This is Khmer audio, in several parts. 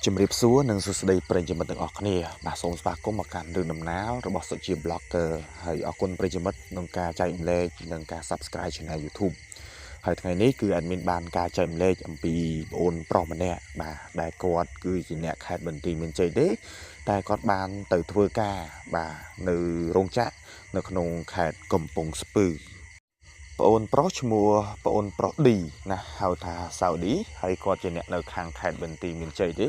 ជំរាបសួរនិងសួស្តីប្រិយមិត្តទាំងអស់គ្នាបាទសូមស្វាគមន៍មកកាន់រឿងដំណើររបស់សុជា Blogger ហើយអរគុណប្រិយមិត្តក្នុងការចែករំលែកនិងការ Subscribe Channel YouTube ហើយថ្ងៃនេះគឺ admin បានការចែករំលែកអំពីបងអូនប្រុសម្នាក់បាទដែលគាត់គឺជាអ្នកខេត្តបន្ទាយមានជ័យទេតែគាត់បានទៅធ្វើការបាទនៅរោងចក្រនៅក្នុងខេត្តកំពង់ស្ពឺបងអូនប្រុសឈ្មោះបងអូនប្រុសឌីណាហៅថាសៅឌីហើយគាត់ជាអ្នកនៅខាងខេត្តបន្ទាយមានជ័យទេ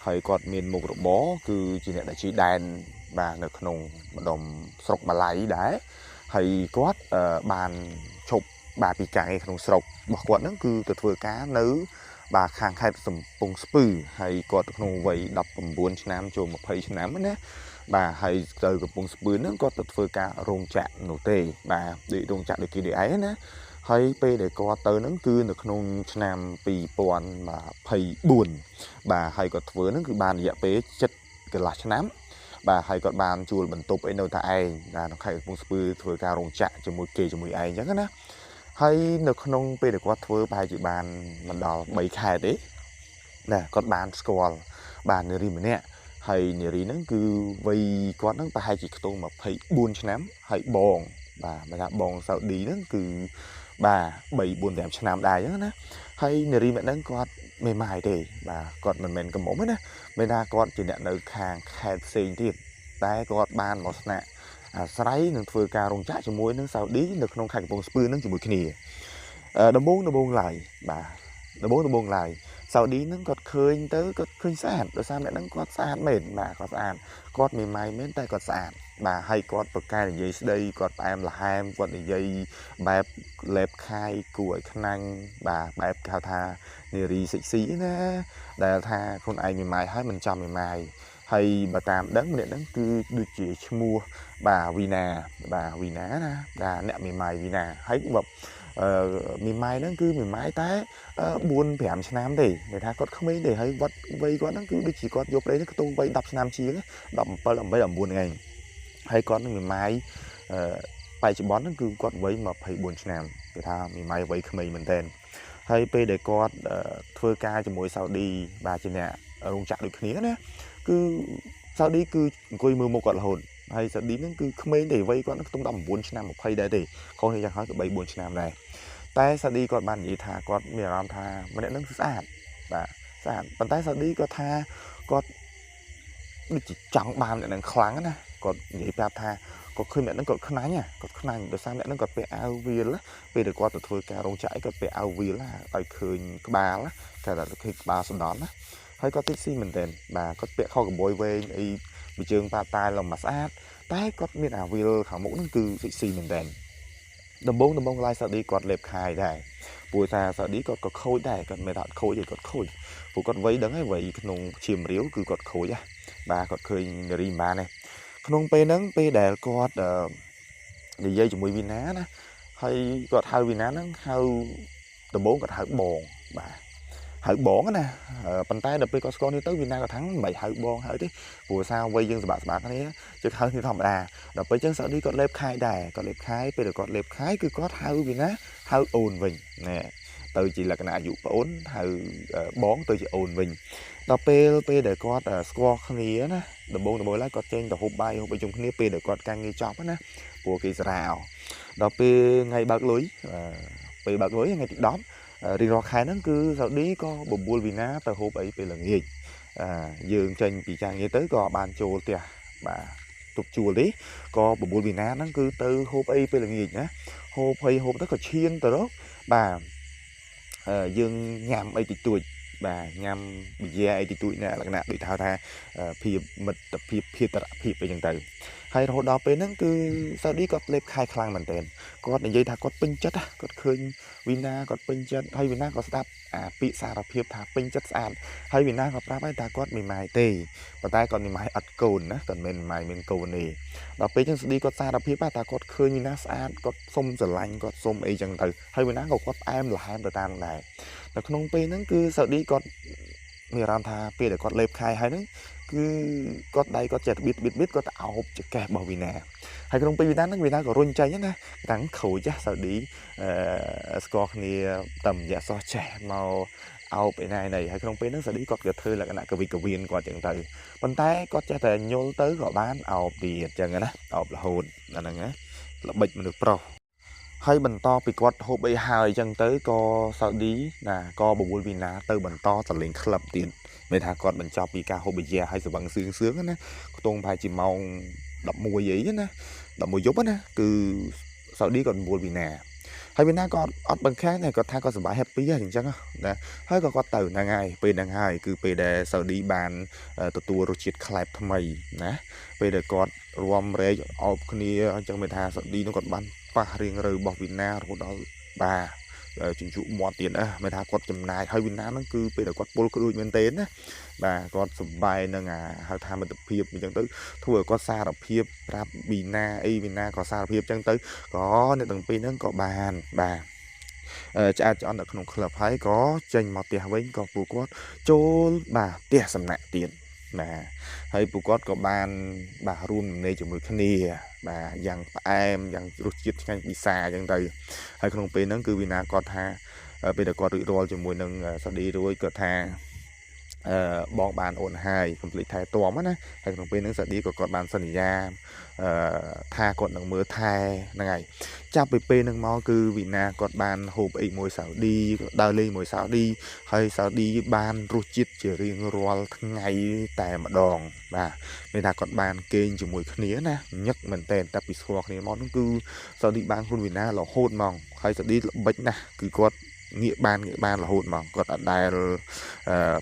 ហើយគាត់មានមុខរបរគឺជាអ្នកដែលជីដែនបាទនៅក្នុងម្ដុំស្រុកម៉ាឡៃដែរហើយគាត់បានឈប់បាទពីការងារក្នុងស្រុករបស់គាត់ហ្នឹងគឺទៅធ្វើការនៅបាទខាងខេត្តកំពង់ស្ពឺហើយគាត់ក្នុងវ័យ19ឆ្នាំចូល20ឆ្នាំណាបាទហើយទៅកំពង់ស្ពឺហ្នឹងគាត់ទៅធ្វើការរោងចក្រនោះទេបាទដូចរោងចក្រដូចគេដូចឯងណាហើយពេលដែលគាត់ទៅហ្នឹងគឺនៅក្នុងឆ្នាំ2024បាទហើយគាត់ធ្វើហ្នឹងគឺបានរយៈពេល7កន្លះឆ្នាំបាទហើយគាត់បានជួលបន្ទប់អីនៅតែឯងបាទនៅខេត្តកំពង់ស្ពឺធ្វើការរោងចក្រជាមួយគេជាមួយឯងអញ្ចឹងណាហើយនៅក្នុងពេលដែលគាត់ធ្វើប្រហែលជាបានមិនដល់3ខែទេណាគាត់បានស្គាល់បាទនារីម្នាក់ហើយនារីហ្នឹងគឺវ័យគាត់ហ្នឹងប្រហែលជាខ្ទង់24ឆ្នាំហើយបងបាទបើថាបងសៅឌីហ្នឹងគឺបាទ3 4 5ឆ្នាំដែរអញ្ចឹងណាហើយនារីម្នាក់ហ្នឹងគាត់មេម៉ាយទេបាទគាត់មិនមែនកំមុំទេណាមានថាគាត់ជាអ្នកនៅខាងខេត្តផ្សេងទៀតតែគាត់បានមកស្នាក់អាស្រ័យនឹងធ្វើការរោងចក្រជាមួយនឹងសៅឌីនៅក្នុងខេត្តកំពង់ស្ពឺនឹងជាមួយគ្នាដំបូងឡើយបាទដំបូងឡើយសៅឌីហ្នឹងគាត់ឃើញទៅគាត់ឃើញស្អាតដោយសារអ្នកហ្នឹងគាត់ស្អាតមែនបាទគាត់ស្អាតគាត់មេម៉ាយមែនតែគាត់ស្អាតបាទហើយគាត់ប្រកែនិយាយស្ដីគាត់ផ្អែមល្ហែមគាត់និយាយបែបលេបខាយគួរឲ្យខ្នាញ់បាទបែបគេហៅថានារីសិចស៊ីណាដែលថាខ្លួនឯងមេម៉ាយហើយមិនចាំមេម៉ាយហើយបើតាមដឹងម្នាក់ហ្នឹងគឺដូចជាឈ្មោះបាទវីណាបាទវីណាណាបាទអ្នកមេម៉ាយវីណាហើយแบบមេម៉ាយហ្នឹងគឺមេម៉ាយតែ4 5ឆ្នាំទេគេថាគាត់ក្មេងទេហើយវត្តវ័យគាត់ហ្នឹងគឺដូចជាគាត់យកប្តីហ្នឹងខ្ទង់វ័យ10ឆ្នាំជាង17 18 19ហ្នឹងឯងហើយគាត់នឹងមេម៉ាយបច្ចុប្បន្នហ្នឹងគឺគាត់វ័យ24ឆ្នាំគេថាមេម៉ាយវ័យក្មេងមែនទែនហើយពេលដែលគាត់ធ្វើការជាមួយសៅឌីបាទជាអ្នករោងចក្រដូចគ្នាណាគឺសៅឌីគឺអង្គុយមើលមុខគាត់រហូតហើយសៅឌីហ្នឹងគឺក្មេងទេវ័យគាត់ខ្ទង់19ឆ្នាំ20ដែរទេខុសនេះយ៉ាងហោចក៏3 4ឆ្នាំដែរតែសៅឌីគាត់បាននិយាយថាគាត់មានអារម្មណ៍ថាម្នាក់ហ្នឹងគឺស្អាតបាទស្អាតប៉ុន្តែសៅឌីគាត់ថាគាត់ដូចជាចង់បានម្នាក់ហ្នឹងខ្លាំងណាគាត់និយាយប្រាប់ថាគាត់ឃើញអ្នកហ្នឹងគាត់ខ្នាញ់គាត់ខ្នាញ់ដោយសារអ្នកហ្នឹងគាត់ពាក់អាវវាលពេលដែលគាត់ទៅធ្វើការរោងចក្រគាត់ពាក់អាវវាលឲ្យឃើញក្បាលគេថាឃើញក្បាលសណ្ដន់ណាហើយគាត់តិចស៊ីមែនទែនបាទគាត់ពាក់ខោកបួយវែងអីមួយជើងប៉ាតែឡើងមកស្អាតតែគាត់មានអាវាលខាងមុខហ្នឹងគឺតិចស៊ីមែនទែនដំបូងឡាយសាឌីគាត់លេបខាយដែរព្រោះថាសាឌីគាត់ក៏ខូចដែរគាត់មិនថាអត់ខូចទេគាត់ខូចព្រោះគាត់វ័យដឹងហើយវ័យក្នុងឈាមរាវគឺគាត់ខូចបាទគាត់ឃើញនារីមិនបានទេក្នុងពេលហ្នឹងពេលដែលគាត់និយាយជាមួយវីណាណាហើយគាត់ហៅវីណាហ្នឹងហៅដំបូងគាត់ហៅបងបាទហៅបងណាប៉ុន្តែដល់ពេលគាត់ស្គាល់នេះទៅវីណាគាត់ថាមិនហៅបងហៅទេព្រោះសារវ័យយើងសម្បាក់គ្នាជិះហៅគ្នាធម្មតាដល់ពេលចឹងសាឌីគាត់លេបខាយដែរគាត់លេបខាយពេលដែលគាត់លេបខាយគឺគាត់ហៅវីណាហៅអូនវិញណែទៅជាលក្ខណៈអាយុប្អូនហៅបងទៅជាអូនវិញដល់ពេលដែលគាត់ស្គាល់គ្នាណាដំបូងឡើយគាត់ចេញទៅហូបបាយហូបអីជុំគ្នាពេលដែលគាត់ការងារចប់ណាព្រោះគេសារ៉ាដល់ពេលថ្ងៃបើកលុយពេលបើកលុយថ្ងៃទី10រៀងរាល់ខែហ្នឹងគឺសាឌីក៏បបួលវីណាទៅហូបអីពេលល្ងាចយើងចេញពីការងារទៅក៏បានចូលផ្ទះបាទទុកជួលទេក៏បបួលវីណាហ្នឹងគឺទៅហូបអីពេលល្ងាចណាហូបទៅក៏ឈានទៅរកបាទយើងញ៉ាំអីតិចតួចបាទញ៉ាំប៊ីយ៉ាអីតិចតួចណាលក្ខណៈដូចថាភាពមិត្តភាពភេទរភាពអីចឹងទៅហើយរហូតដល់ពេលហ្នឹងគឺសាឌីគាត់លេបខាយខ្លាំងមែនទែនគាត់និយាយថាគាត់ពេញចិត្តគាត់ឃើញវីណាគាត់ពេញចិត្តហើយវីណាក៏ស្ដាប់ពាក្យសារភាពថាពេញចិត្តស្អាតហើយវីណាក៏ប្រាប់ឲ្យថាគាត់មេម៉ាយទេប៉ុន្តែគាត់មេម៉ាយអត់កូនណាគាត់មិនមេម៉ាយមានកូនទេដល់ពេលចឹងសាឌីគាត់សារភាពថាគាត់ឃើញវីណាស្អាតគាត់សុំស្រឡាញ់គាត់សុំអីចឹងទៅហើយវីណាក៏គាត់ផ្អែមល្ហែមទៅតាមដែរនៅក្នុងពេលហ្នឹងគឺសាឌីគាត់មានអារម្មណ៍ថាពេលដែលគាត់លេបខាយហើយហ្នឹងគឺគាត់ដៃគាត់ចេះបៀតគាត់ទៅអោបចកេះរបស់វីណាហើយក្នុងពេលវីណាហ្នឹងវីណាក៏រុញចេញណាតាំងខូចសាឌីស្គាល់គ្នាតាមរយៈសោះចេះមក ao bên này hay không bên nó sẽ đi có cái thư là cái cái viên qua chẳng từ bên tay có cho thể nhô tới gọi bán ao thì chẳng á ao là hồn là nghe là bệnh mình được pro hay bần to bị quạt hộp bay hai chẳng tới co sao đi nè co bù bùi vì nà từ bần to trở lên club tiền mấy thằng con mình cho bị ca hộp bay hay sự bằng sướng sướng á tôn phải chỉ mong đập mùa gì á đập mùa giúp á cứ sao đi còn bùi vì nè hay bên đó có ở bên khác này có thay có sự bài happy á chẳng á nè hay có từ nàng hai về nàng hai cứ về để sao đi bànตัวรถจิตคลายทำไมนะvề để có rùm rễ ở kia chẳng mấy thà sao đi nó còn bánปะเรียงเลยบอกวินนาเราđó bà chính chủ mò tiền á mấy thằng quạt chầm này hơiวินนาnó cứ bây giờ quạt pol cứ đuôi men tên á bà quạt sầm bài nè à hai thằng mình tập hiệp mình chẳng tới thua có xa tập hiệp ra viền na có xa tập hiệp chẳng tới có nên từng pin nó có bàn bà cha cho được không club hay có tranh mọt tiền với có phụ quát chôn bà tiền sầm nặng tiền mà hay phụ quát có bàn bà run này chỉ mới khăn đi bà dằng em dằng rút chết ngay bị xa chẳng tới hay không pin nó cứ vì na có tha bây giờ có tự rồi chỉ mùi nâng sao đi rồi có tha bọn bạn ổn hai complete thay tóm á hay không pin nó sẽ đi có bạn sân ra tha còn nâng mưa thay này chắc pp nâng mò cứ vì na còn bàn hộp ấy mùi sao đi đào lên mùi sao đi hay sao đi ban rút chết chỉ riêng rồi ngày tại mà đòn và người ta còn bàn kênh chỉ mùi khía nè nhấc mình tên tập bị xóa thì món cứ sao đi ban luôn vì na là hôn mong hay sao đi bệnh nè cứ có nghĩa ban là hôn mong còn ở đây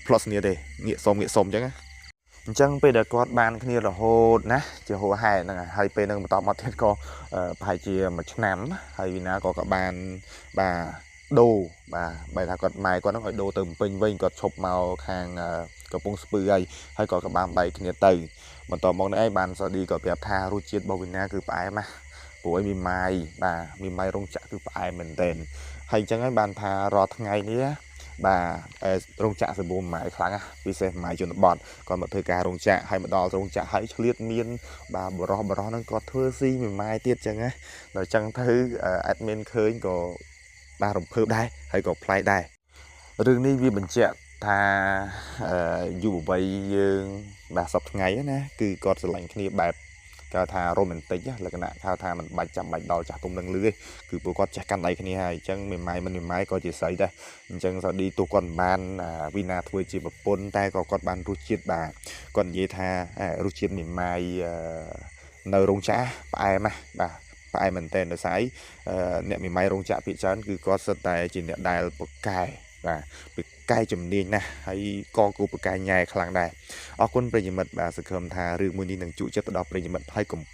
plus nia đây nghĩa xôm chứ chẳng bây giờ có ban kia là hôn nè chỉ hồ hai nè hay bên nâng tao mà thiết có phải chia một nắm hay vì nó có cả ban bà đồ bà bài thà còn mai có nó phải đồ từng pin vinh có chụp màu hàng có bông spray hay hay có cả ban bài kia từ mà tao mong đấy ban sao đi có đẹp tha ru chiết bao vì nó cứ phải mà buổi mi mai rong chả cứ phải mình tên hay chẳng ấy ban tha rọt ngày nữa bà rong chạ sẽ bùm mãi kháng á vì xem mãi chuẩn bọn còn một thời ca rong chạ hay một đò rong chạ hãy liệt miên bà bò nó có thưa gì mình mai tiết chẳng á rồi chẳng thứ admin khơi có ba đồng khơi đây hay có play đây rừng đi vì mình chạ tha dù vậy bà sập ngày á nè cứ còn sự lạnh kia bẹp cao thà romantic là cái nạn cao thà mình bạch chậm bạch đòi trả tung nâng lưới cứ bố con chắc căn này cái này chẳng mình mai có chỉ xảy đây chẳng sao đi tu còn ban vina thôi chỉ một pôn tay có con ban rút chết bà còn gì thà rút chết mình mai nơi rong trả ai mà bà ai mình tên là sái nè mình mai rong trả bị chán cứ có sơ tài chỉ nè đài một cài và bị cài chùm điên nè hay co cụ bị cài nhai khlang đài ở quân bây giờ mình bà sẽ cầm thà rừng mùi đi nâng chủ chất đó bây giờ mình hay cùng